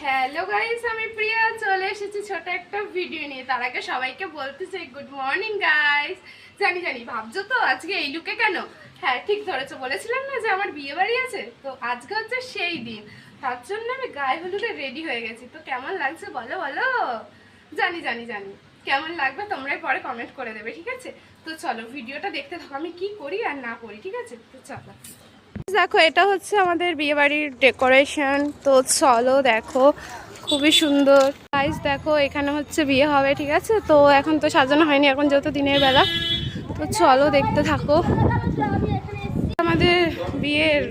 Hello guys, আমি প্রিয়া চলে এসেছি ছোট একটা ভিডিও নিয়ে। তার আগে সবাইকে বলতে চাই গুড মর্নিং গাইস। জানি ভাবছো তো আজকে এই লুকে কেন। হ্যাঁ, ঠিক ধরেছো, বলেছিলাম না যে আমার বিয়ে বাড়ি আছে, তো আজকে হচ্ছে সেই দিন। তার জন্য আমি গায়ে হলুদে রেডি হয়ে গেছি। তো কেমন লাগছে বলো বলো। জানি কেমন লাগবে তোমরাই পরে কমেন্ট করে দেবে, ঠিক আছে? তো চলো ভিডিওটা দেখতে থাকো, আমি কি করি আর না করি, ঠিক আছে? তো চলো দেখো, এটা হচ্ছে আমাদের বিয়েবাড়ির ডেকোরেশন। তো চলো দেখো, খুবই সুন্দর গাইস। দেখো এখানে হচ্ছে বিয়ে হবে, ঠিক আছে? তো এখন তো সাজানো হয়নি, এখন যেহেতু দিনের বেলা। তো চলো দেখতে থাকো। আমাদের বিয়ের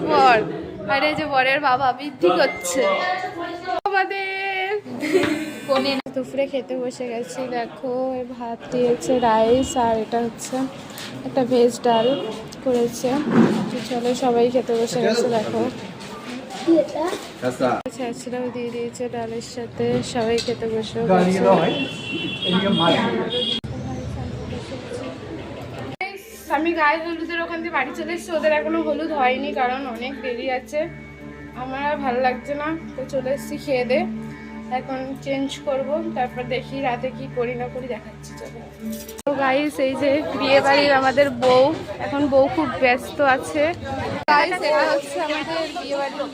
বর আর এই যে বরের বাবা বৃদ্ধি করছে আমাদের দুপুরে খেতে বসে গেছি। দেখো ভাত দিয়েছে, রাইস, আর এটা হচ্ছে একটা ভেজ ডাল করেছে। চলো সবাই খেতে বসে গেছে। দেখো ছাঁচড়াও দিয়ে দিয়েছে ডালের সাথে, সবাই খেতে বসে গেছে। আমি গায়ে হলুদের ওখান থেকে বাড়ি চলে এসেছি, ওদের এখনো হলুদ হয়নি কারণ অনেক দেরি আছে। আমার আর ভালো লাগছে না, তো চলে এসেছি খেয়ে দে। এখন চেঞ্জ করব, তারপর দেখি রাতে কি করি না করি দেখাচ্ছি। চলো তো গাইস, এই যে বিয়ে বাড়ির আমাদের বউ, এখন বউ খুব ব্যস্ত আছে। গাইস এটা হচ্ছে আমাদের বিয়ে বাড়ির লুক,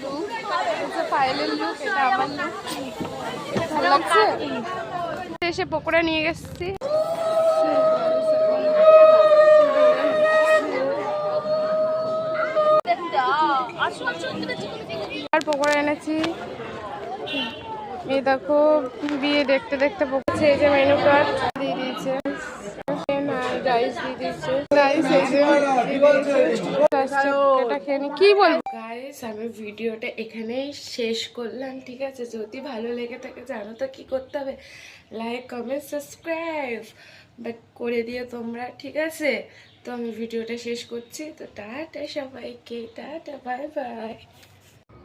হচ্ছে ফাইলের লুক, এটা আমার লুক। ভালো লাগছে। এসে পকোড়া নিয়ে গেছি, আর পকোড়া এনেছি। এই দেখো বিয়ে দেখতে দেখতে পকেছে। এই যে মেনু কার্ড দিয়ে দিয়েছে, রাইস দিয়ে দিয়েছে। কি বলবো গাইস, আমি ভিডিওটা এখানেই শেষ করলাম, ঠিক আছে? যদি ভালো লেগে থাকে জানো তো কি করতে হবে, লাইক কমেন্ট সাবস্ক্রাইব বাট করে দিও তোমরা, ঠিক আছে? তো আমি ভিডিওটা শেষ করছি। তো টাটা সবাইকে, টাটা, বাই বাই।